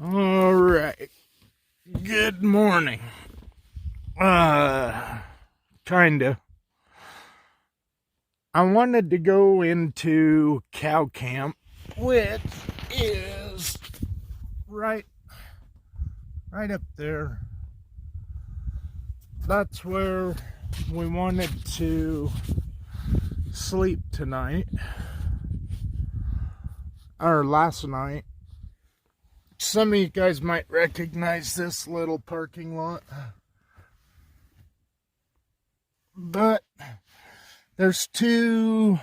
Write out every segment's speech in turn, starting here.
All right. Good morning. Kinda. I wanted to go into cow camp, which is right up there. That's where we wanted to sleep tonight, or last night. Some of you guys might recognize this little parking lot, but there's two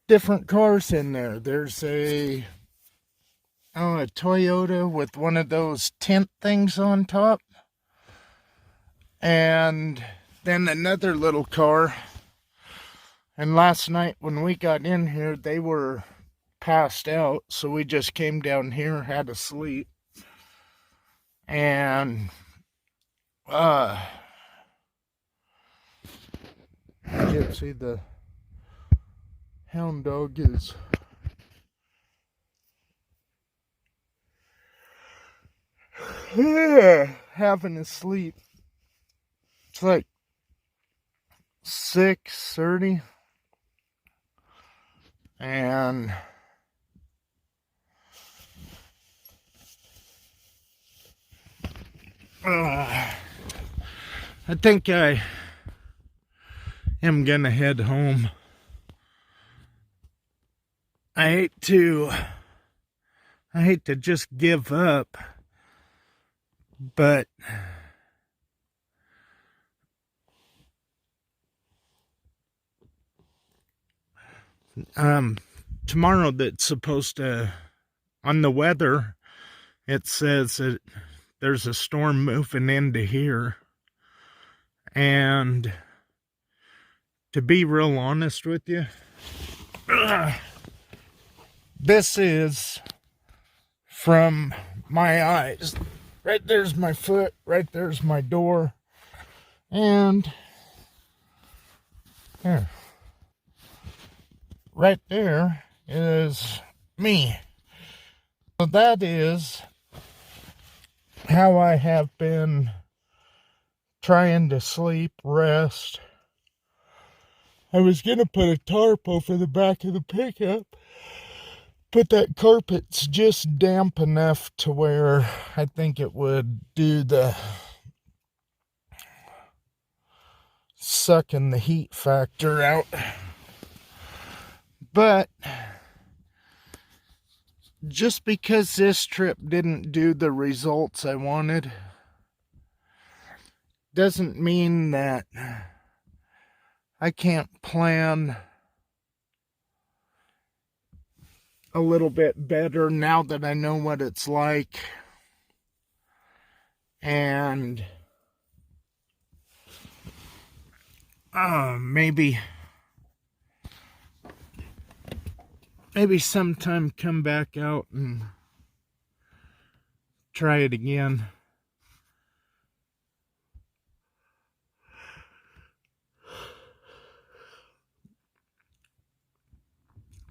different cars in there. There's a Toyota with one of those tent things on top, and then another little car. And last night when we got in here, they were passed out, so we just came down here, had to sleep. And you can see the hound dog is having a sleep. It's like 6:30, and I think I am gonna head home. I hate to just give up, but tomorrow that's supposed to, on the weather, it says that there's a storm moving into here. And to be real honest with you, this is from my eyes. Right there's my foot, right there's my door, and there. Right there is me. So that is how I have been trying to sleep, rest. I was gonna put a tarp over the back of the pickup, but that carpet's just damp enough to where I think it would do the sucking the heat factor out. But just because this trip didn't do the results I wanted doesn't mean that I can't plan a little bit better now that I know what it's like. And maybe sometime come back out and try it again.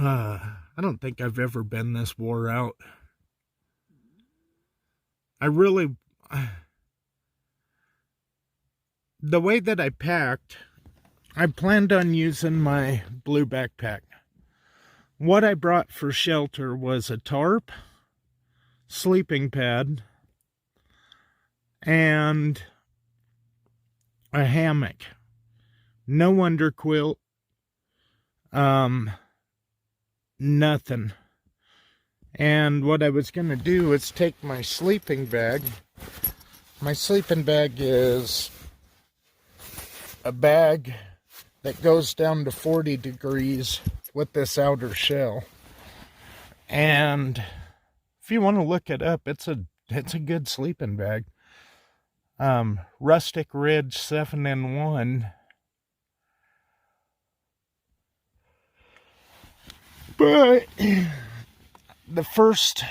I don't think I've ever been this wore out. The way that I packed, I planned on using my blue backpack. What I brought for shelter was a tarp, sleeping pad, and a hammock. No underquilt. Nothing. And what I was going to do is take my sleeping bag. My sleeping bag is a bag that goes down to 40 degrees with this outer shell. And if you want to look it up, it's a good sleeping bag. Rustic Ridge 7-in-1. But the first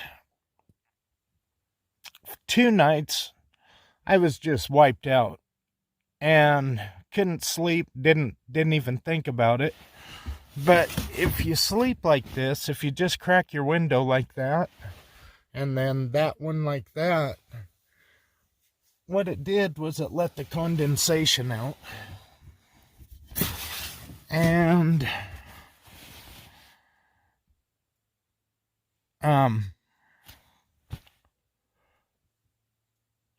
2 nights, I was just wiped out and couldn't sleep, didn't even think about it. But if you sleep like this, if you just crack your window like that, And then that one like that, what it did was it let the condensation out. And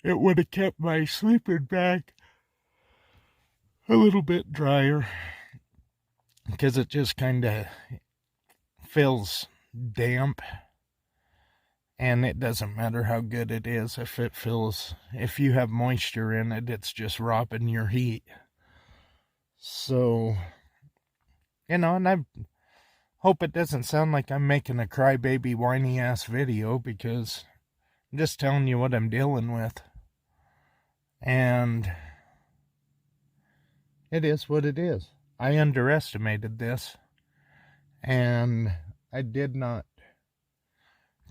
it would have kept my sleeping bag a little bit drier, because it just kind of feels damp. And it doesn't matter how good it is, if you have moisture in it, it's just robbing your heat. So, and I hope it doesn't sound like I'm making a crybaby whiny ass video, because I'm just telling you what I'm dealing with. And it is what it is. I underestimated this, and I did not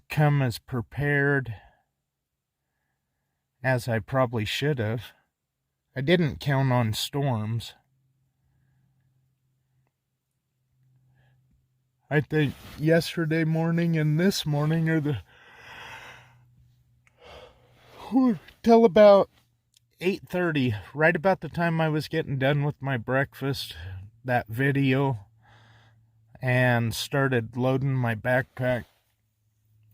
come as prepared as I probably should have. I didn't count on storms. I think yesterday morning and this morning are till about 8:30, right about the time I was getting done with my breakfast, that video, and started loading my backpack.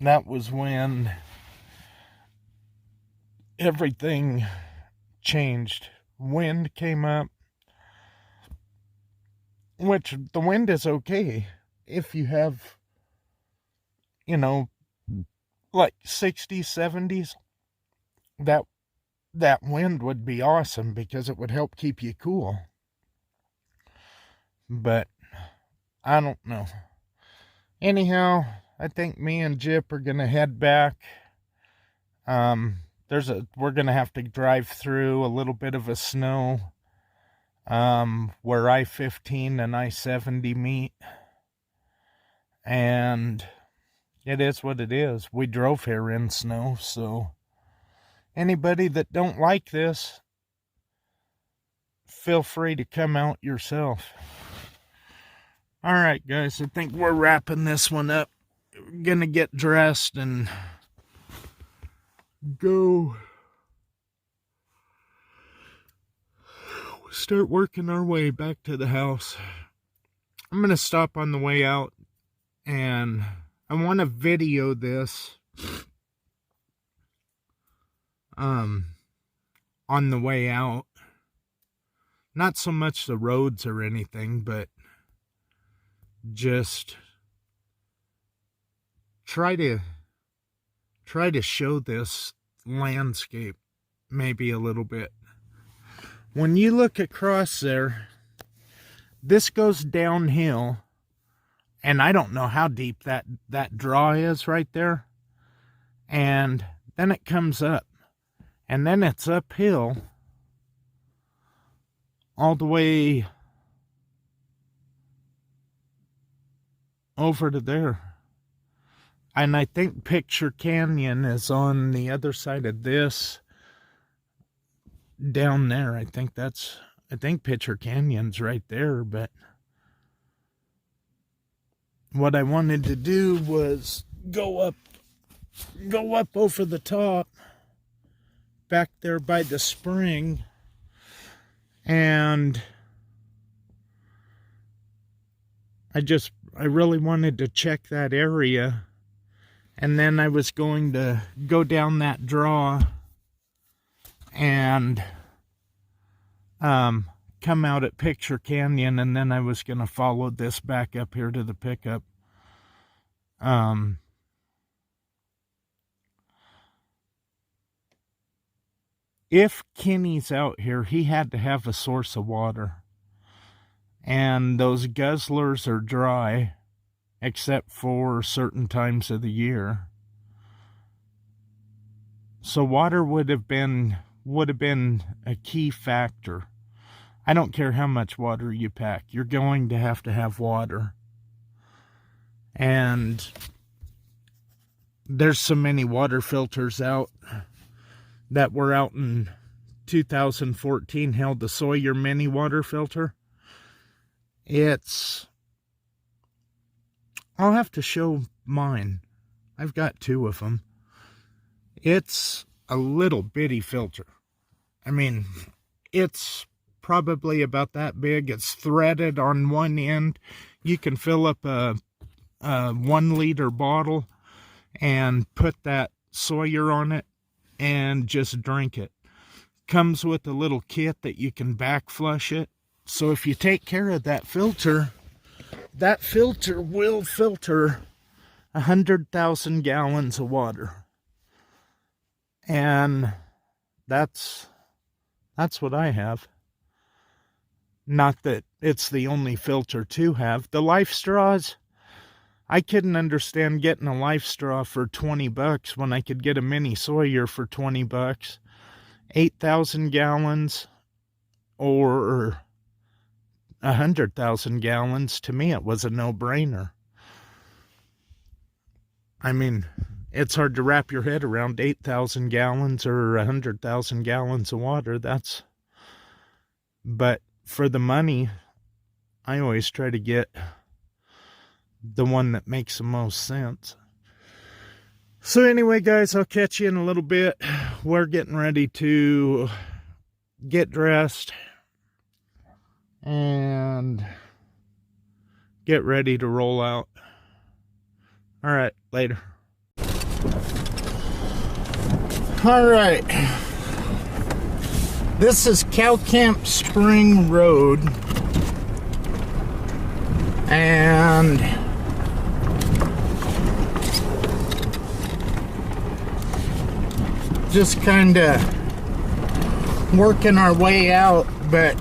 That was when everything changed. Wind came up, which the wind is okay if you have, like 60s, 70s. That wind would be awesome, because it would help keep you cool. But I don't know. Anyhow, I think me and Jip are gonna head back. We're gonna have to drive through a little bit of a snow, where I-15 and I-70 meet, and it is what it is. We drove here in snow, so anybody that don't like this, feel free to come out yourself. All right, guys, I think we're wrapping this one up. We're gonna get dressed and go start working our way back to the house. I'm gonna stop on the way out, and I want to video this on the way out. Not so much the roads or anything, but just try to show this landscape maybe a little bit. When you look across there, this goes downhill, and I don't know how deep that draw is right there. And then it comes up, and then it's uphill all the way over to there. And I think Picture Canyon is on the other side of this, down there. I think Picture Canyon's right there. But what I wanted to do was go up over the top, back there by the spring, and I really wanted to check that area. And then I was going to go down that draw and come out at Picture Canyon, and then I was going to follow this back up here to the pickup. If Kenny's out here, he had to have a source of water. And those guzzlers are dry, except for certain times of the year. So water would have been a key factor. I don't care how much water you pack, you're going to have water. And there's so many water filters out that were out in 2014. Held the Sawyer mini water filter. I'll have to show mine. I've got 2 of them. It's a little bitty filter. I mean, it's probably about that big. It's threaded on one end. You can fill up a 1 liter bottle and put that Sawyer on it and just drink it. Comes with a little kit that you can back flush it. So if you take care of that filter will filter 100,000 gallons of water. And that's what I have. Not that it's the only filter to have. The Life straws, I couldn't understand getting a Life straw for 20 bucks when I could get a mini Sawyer for 20 bucks. 8,000 gallons or 100,000 gallons, to me it was a no-brainer. I mean, it's hard to wrap your head around 8,000 gallons or 100,000 gallons of water. But for the money, I always try to get the one that makes the most sense. So anyway, guys, I'll catch you in a little bit. We're getting ready to get dressed and get ready to roll out. All right, later. All right. This is Cow Camp Spring Road. And just kind of working our way out, but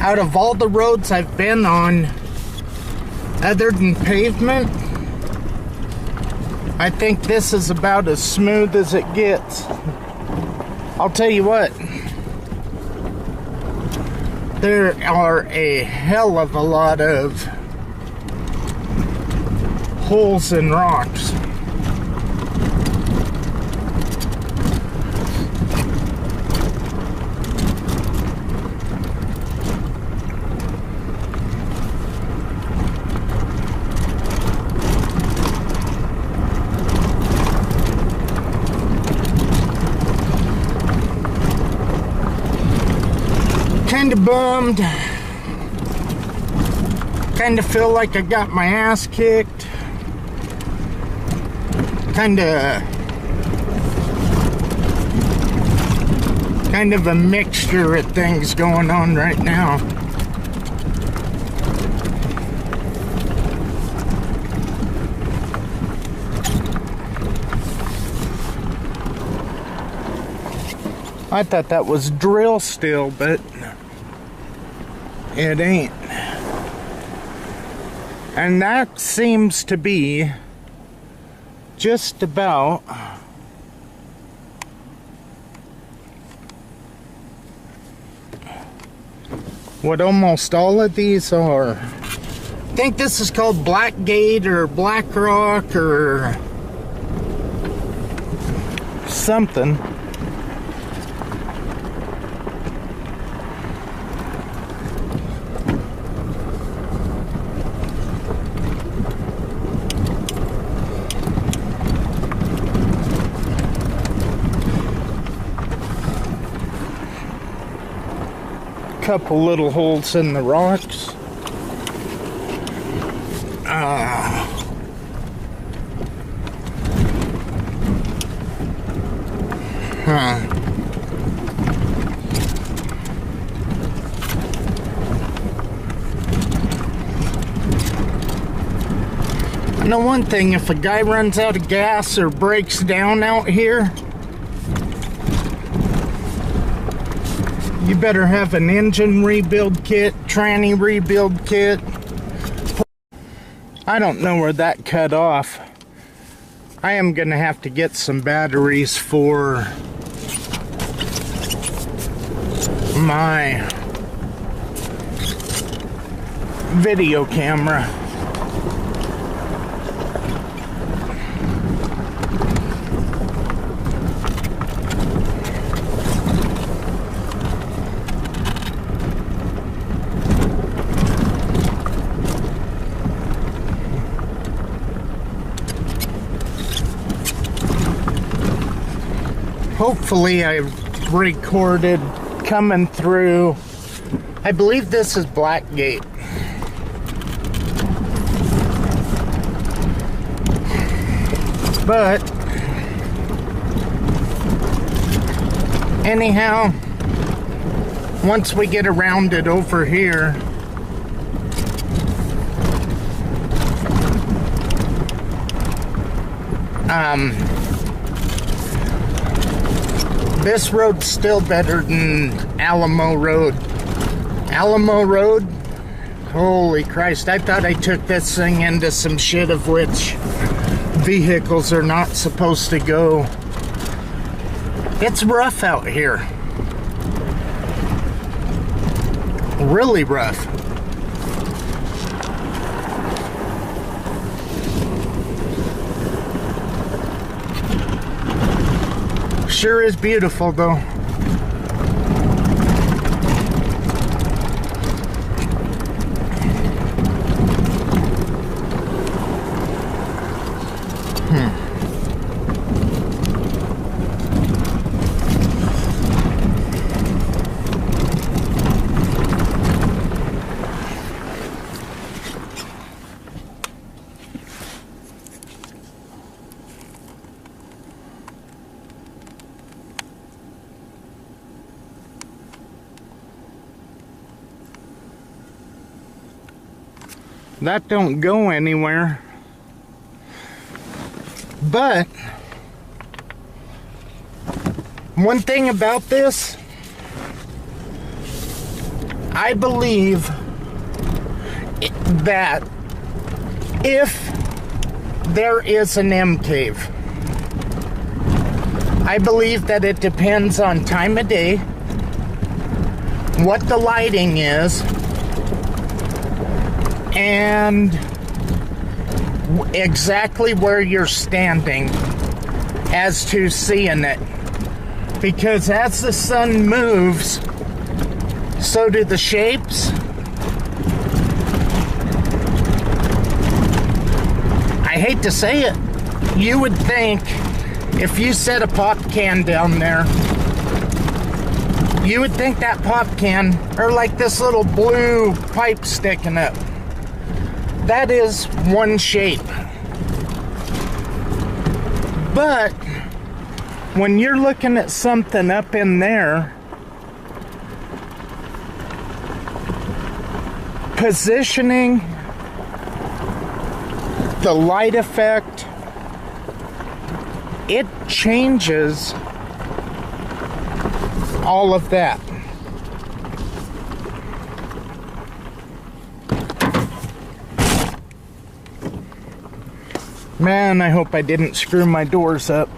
out of all the roads I've been on, other than pavement, I think this is about as smooth as it gets. I'll tell you what, there are a hell of a lot of holes and rocks. Kind of bummed. Kind of feel like I got my ass kicked. Kind of a mixture of things going on right now. I thought that was drill steel, but it ain't. And that seems to be just about what almost all of these are. I think this is called Blackgate or Black Rock or something. Couple little holes in the rocks. You know one thing, if a guy runs out of gas or breaks down out here, you better have an engine rebuild kit, tranny rebuild kit. I don't know where that cut off. I am going to have to get some batteries for my video camera. Hopefully I recorded coming through. I believe this is Blackgate. But anyhow, once we get around it over here, this road's still better than Alamo Road. Alamo Road? Holy Christ, I thought I took this thing into some shit of which vehicles are not supposed to go. It's rough out here. Really rough. Sure is beautiful though. That don't go anywhere. But one thing about this, I believe that if there is an M cave, I believe that it depends on time of day, what the lighting is, and exactly where you're standing as to seeing it. Because as the sun moves, so do the shapes. I hate to say it, you would think if you set a pop can down there, you would think that pop can, or like this little blue pipe sticking up, that is one shape. But when you're looking at something up in there, positioning, the light effect, it changes all of that. Man, I hope I didn't screw my doors up.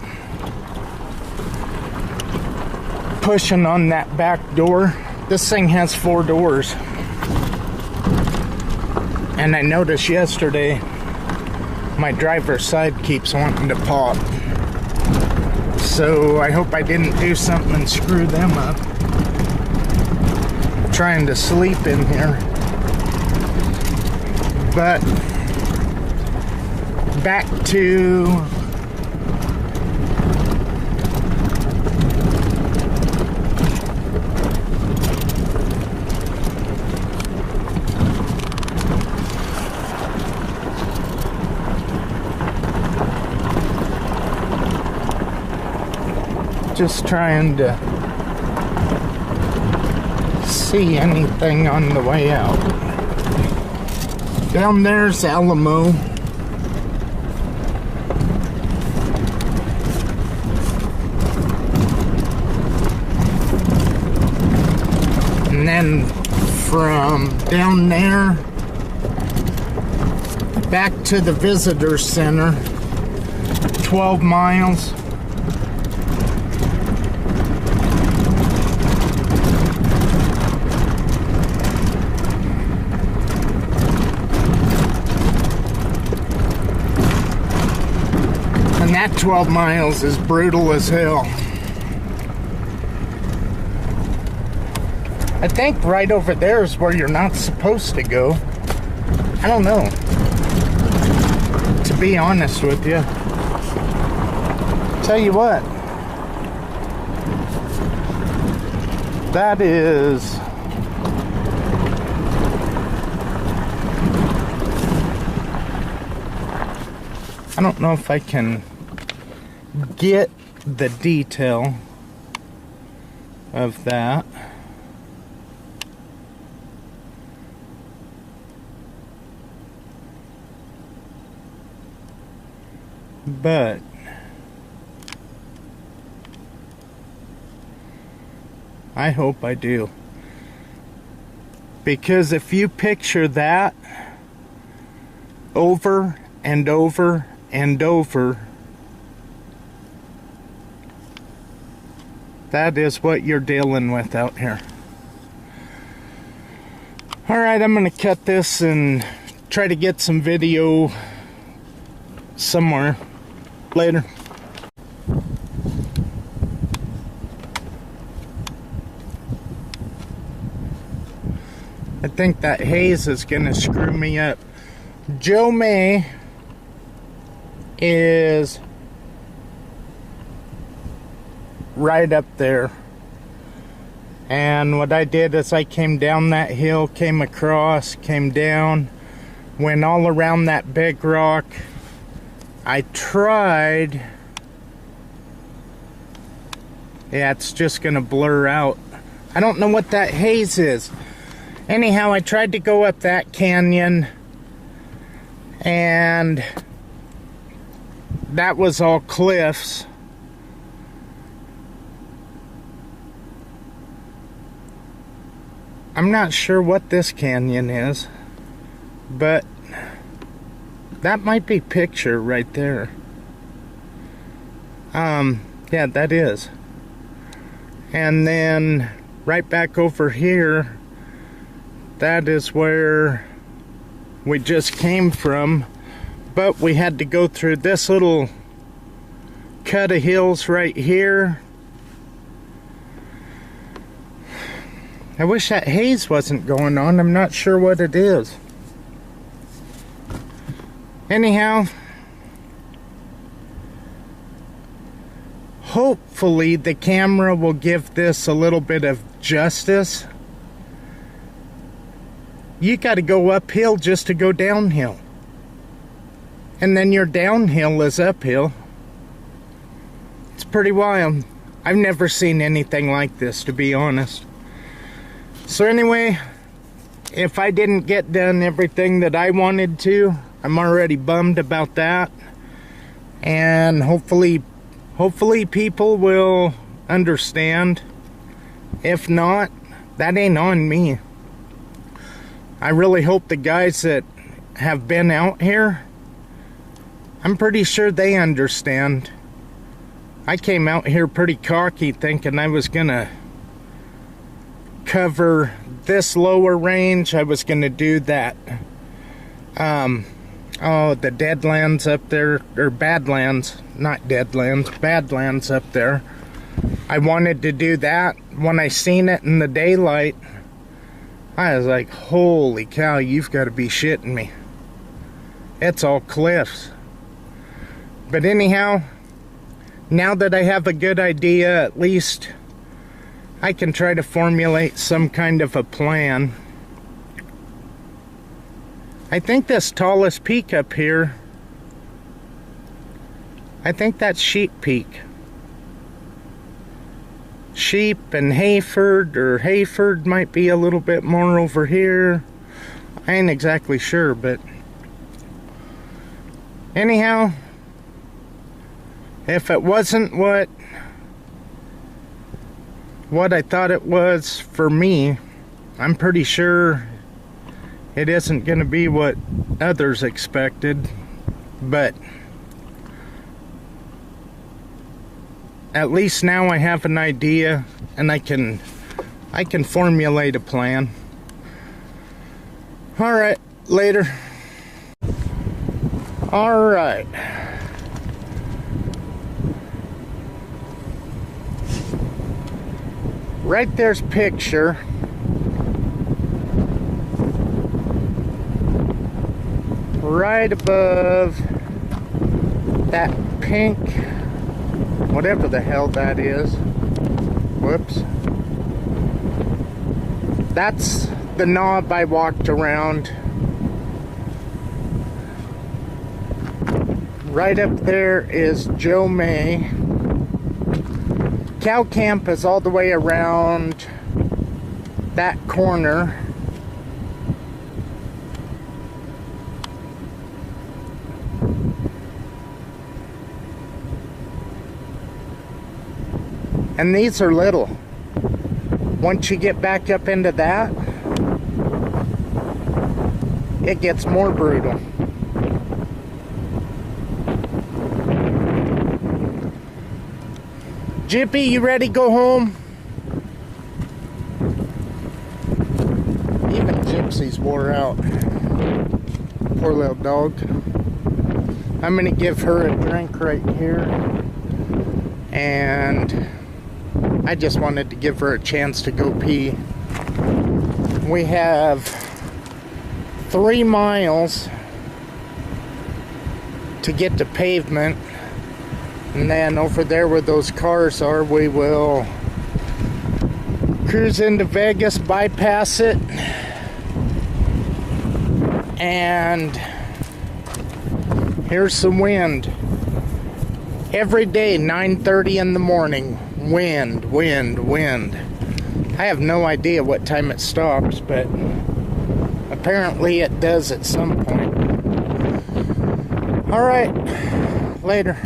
Pushing on that back door. This thing has 4 doors. And I noticed yesterday, my driver's side keeps wanting to pop. So I hope I didn't do something and screw them up. I'm trying to sleep in here. But back to just trying to see anything on the way out. Down there's Alamo. And then from down there back to the visitor center, 12 miles. And that 12 miles is brutal as hell. I think right over there is where you're not supposed to go. I don't know, to be honest with you. Tell you what, That is I don't know if I can get the detail of that. But I hope I do. Because if you picture that over and over and over, that is what you're dealing with out here. Alright, I'm going to cut this and try to get some video somewhere later. I think that haze is going to screw me up. Joe May is right up there. And what I did is I came down that hill, came across, came down, went all around that big rock. I tried. Yeah, it's just going to blur out. I don't know what that haze is. Anyhow, I tried to go up that canyon, and that was all cliffs. I'm not sure what this canyon is, but that might be picture right there. Yeah, that is. And then right back over here, that is where we just came from, but we had to go through this little cut of hills right here. I wish that haze wasn't going on. I'm not sure what it is. Anyhow, hopefully the camera will give this a little bit of justice. You got to go uphill just to go downhill. And then your downhill is uphill. It's pretty wild. I've never seen anything like this, to be honest. So anyway, if I didn't get done everything that I wanted to, I'm already bummed about that. And hopefully people will understand. If not, that ain't on me. I really hope the guys that have been out here, I'm pretty sure they understand. I came out here pretty cocky thinking I was gonna cover this lower range. I was gonna do that the Deadlands up there, or Badlands, not Deadlands, Badlands up there. I wanted to do that. When I seen it in the daylight, I was like, holy cow, you've got to be shitting me. It's all cliffs. But anyhow, now that I have a good idea, at least I can try to formulate some kind of a plan. I think this tallest peak up here, I think that's Sheep Peak. Sheep and Hayford, or Hayford might be a little bit more over here. I ain't exactly sure, but anyhow, if it wasn't what I thought it was for me, I'm pretty sure it isn't going to be what others expected. But at least now I have an idea, and I can formulate a plan. Alright, later. Alright. Right there's picture. Right above that pink, whatever the hell that is. Whoops. That's the knob I walked around. Right up there is Joe May. Cow camp is all the way around that corner. And these are little. Once you get back up into that, it gets more brutal. Jippy, you ready to go home? Even Gypsy's wore out. Poor little dog. I'm gonna give her a drink right here. And I just wanted to give her a chance to go pee. We have 3 miles to get to pavement. And then over there where those cars are, we will cruise into Vegas, bypass it, and here's some wind. Every day, 9:30 in the morning, wind, wind, wind. I have no idea what time it stops, but apparently it does at some point. All right, later.